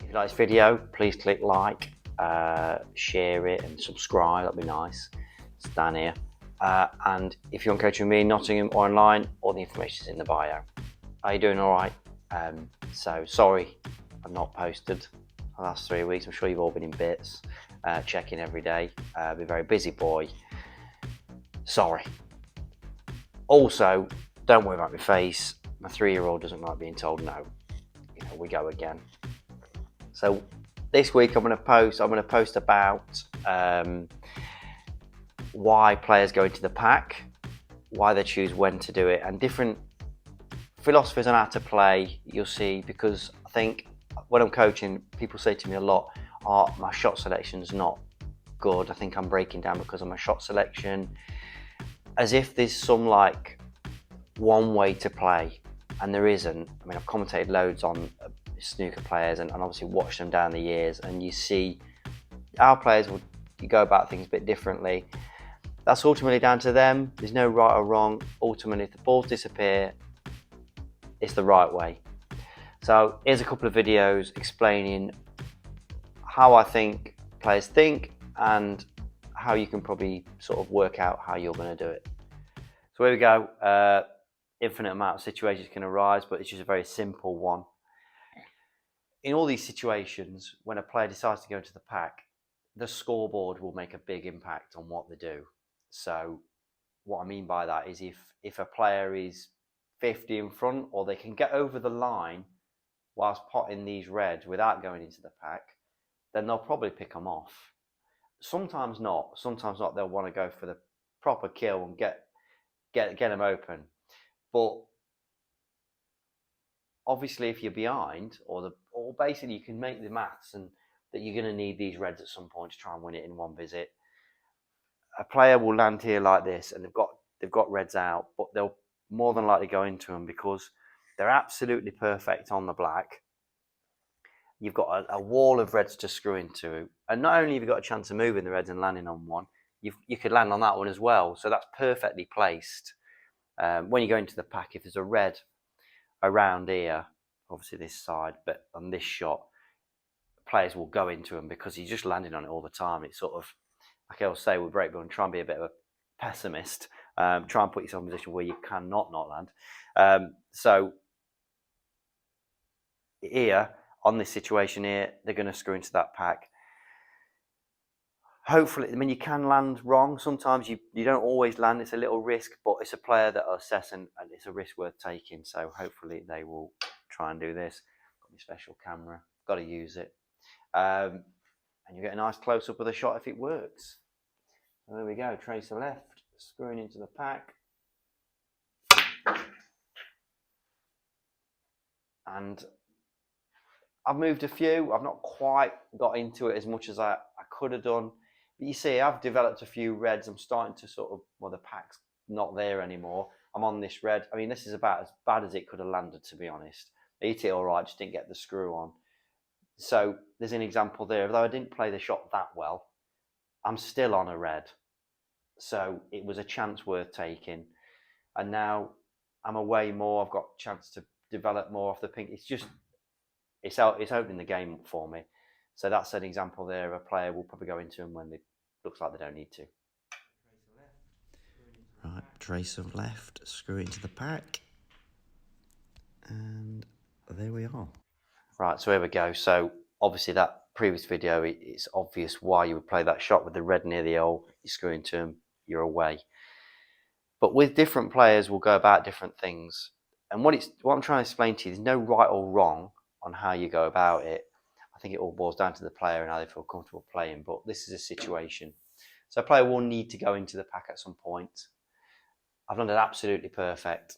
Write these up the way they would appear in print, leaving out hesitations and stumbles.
If you like this video, please click like, share it and subscribe, that'd be nice. It's down here. And if you want coaching with me in Nottingham or online, all the information is in the bio. Are you doing all right? So sorry I've not posted the last 3 weeks. I'm sure you've all been in bits, checking every day. Been a very busy boy. Sorry. Also, don't worry about my face. My 3-year-old doesn't like being told no. You know, we go again. So this week I'm going to post about why players go into the pack, why they choose when to do it, and different philosophies on how to play. You'll see, because I think when I'm coaching, people say to me a lot, "Oh, my shot selection's not good. I think I'm breaking down because of my shot selection," as if there's some like one way to play, and there isn't. I mean, I've commentated loads on snooker players and obviously watched them down the years, and you see our players will go about things a bit differently. That's ultimately down to them. There's no right or wrong. Ultimately, if the balls disappear, it's the right way. So here's a couple of videos explaining how I think players think and how you can probably sort of work out how you're going to do it. So here we go. Infinite amount of situations can arise, but it's just a very simple one. In all these situations, when a player decides to go into the pack, the scoreboard will make a big impact on what they do. So what I mean by that is if a player is 50 in front, or they can get over the line whilst potting these reds without going into the pack, then they'll probably pick them off. Sometimes not. They'll want to go for the proper kill and get them open. But obviously, if you're behind, or basically you can make the maths and that you're going to need these reds at some point to try and win it in one visit. A player will land here like this, and they've got reds out, but they'll more than likely go into them because they're absolutely perfect on the black. You've got a wall of reds to screw into, and not only have you got a chance of moving the reds and landing on one, you could land on that one as well. So that's perfectly placed. When you go into the pack, if there's a red around here, obviously this side, but on this shot, players will go into them because he's just landing on it all the time. It's sort of, like I always say with Breakbuilding, try and be a bit of a pessimist. Try and put yourself in a position where you cannot not land. So here, on this situation here, they're going to screw into that pack. Hopefully, I mean, you can land wrong. Sometimes you don't always land. It's a little risk, but it's a player that are assessing, and it's a risk worth taking. So hopefully they will try and do this. Got my special camera. Got to use it. And you get a nice close-up of the shot if it works. So there we go. Tracer left, screwing into the pack. And I've moved a few. I've not quite got into it as much as I could have done. But you see, I've developed a few reds. I'm starting to sort of, well, the pack's not there anymore. I'm on this red. I mean, this is about as bad as it could have landed, to be honest. I hit it all right, just didn't get the screw on. So there's an example there. Although I didn't play the shot that well, I'm still on a red. So it was a chance worth taking. And now I'm away more. I've got a chance to develop more off the pink. It's opening the game up for me. So that's an example there. A player will probably go into them when it looks like they don't need to. Right, trace of left, screw it into the pack. And there we are. Right, so here we go. So obviously that previous video, it's obvious why you would play that shot with the red near the hole. You screw into them, you're away. But with different players, we'll go about different things. And what I'm trying to explain to you, there's no right or wrong on how you go about it. I think it all boils down to the player and how they feel comfortable playing. But this is a situation. So a player will need to go into the pack at some point. I've landed absolutely perfect.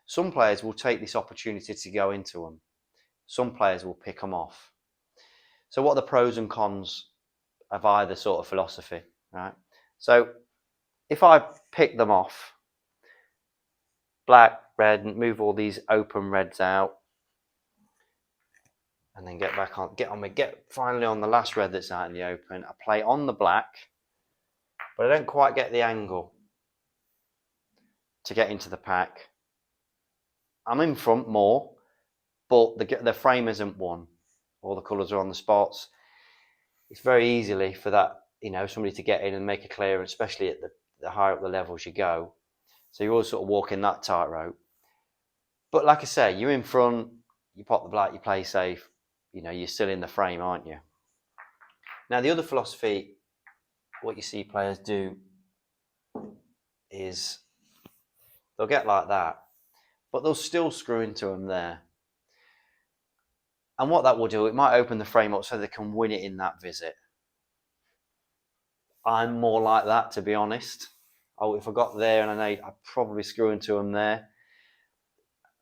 Some players will take this opportunity to go into them. Some players will pick them off. So what are the pros and cons of either sort of philosophy, right? So if I pick them off, black, red, and move all these open reds out, and then get back on, get finally on the last red that's out in the open. I play on the black, but I don't quite get the angle to get into the pack. I'm in front more, but the frame isn't won. all the colours are on the spots. It's very easily for that, somebody to get in and make a clearance, especially at the higher up the levels you go. So you're always sort of walking that tightrope. But like I say, you're in front, you pop the black, you play safe, you're still in the frame, aren't you? Now, the other philosophy, what you see players do is they'll get like that, but they'll still screw into them there. And what that will do, it might open the frame up so they can win it in that visit. I'm more like that, to be honest. Oh, if I got there and I know I'd probably screw into them there.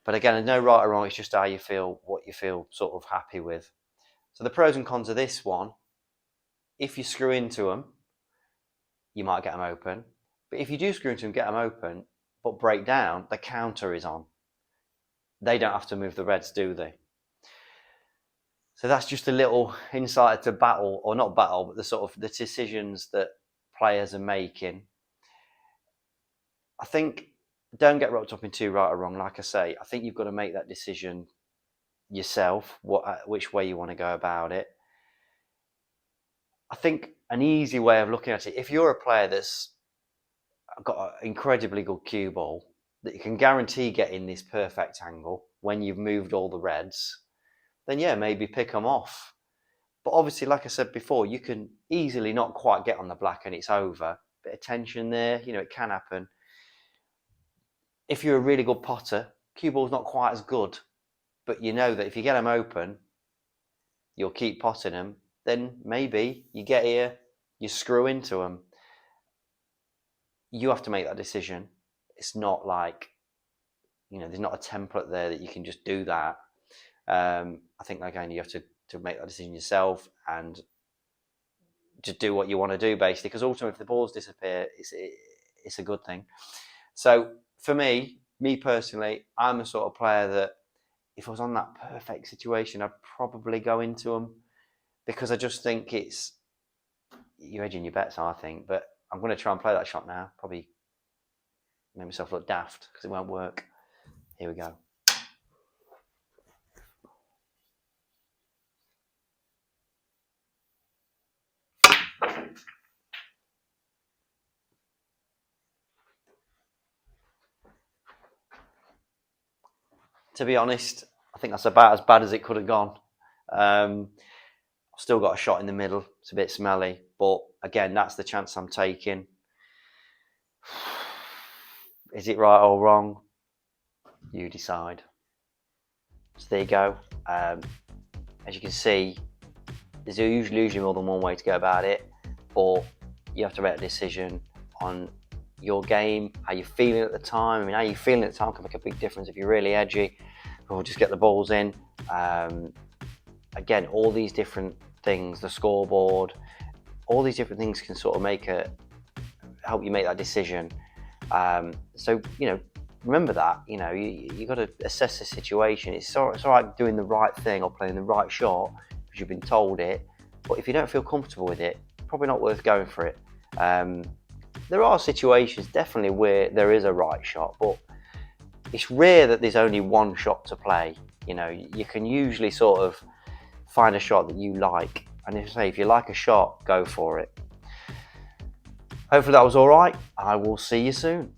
But again, there's no right or wrong, it's just how you feel, what you feel sort of happy with. So the pros and cons of this one, if you screw into them, you might get them open. But if you do screw into them, get them open, but break down, the counter is on. They don't have to move the reds, do they? So that's just a little insight to battle, or not battle, but the sort of the decisions that players are making. I think don't get wrapped up in too right or wrong. Like I say, I think you've got to make that decision yourself, which way you want to go about it. I think an easy way of looking at it, if you're a player that's got an incredibly good cue ball, that you can guarantee getting this perfect angle when you've moved all the reds, then yeah, maybe pick them off. But obviously, like I said before, you can easily not quite get on the black and it's over. Bit of tension there, it can happen. If you're a really good potter, cue ball's not quite as good, but you know that if you get them open, you'll keep potting them, then maybe you get here, you screw into them. You have to make that decision. It's not like, there's not a template there that you can just do that. I think, again, you have to make that decision yourself and just do what you want to do, basically, because ultimately, if the balls disappear, it's a good thing. So for me personally, I'm a sort of player that if I was on that perfect situation, I'd probably go into them, because I just think you're edging your bets, I think. But I'm going to try and play that shot now. Probably make myself look daft because it won't work. Here we go. To be honest, I think that's about as bad as it could have gone. I've still got a shot in the middle. It's a bit smelly, but again, that's the chance I'm taking. Is it right or wrong? You decide. So there you go. As you can see, there's usually more than one way to go about it, but you have to make a decision on your game, how you're feeling at the time. How you're feeling at the time can make a big difference. If you're really edgy, or just get the balls in. Again, all these different things, the scoreboard, all these different things can sort of help you make that decision. So, remember that, you got to assess the situation. It's all right doing the right thing or playing the right shot because you've been told it, but if you don't feel comfortable with it, probably not worth going for it. There are situations definitely where there is a right shot, but it's rare that there's only one shot to play. You can usually sort of find a shot that you like, and if you like a shot, go for it. Hopefully that was all right. I will see you soon.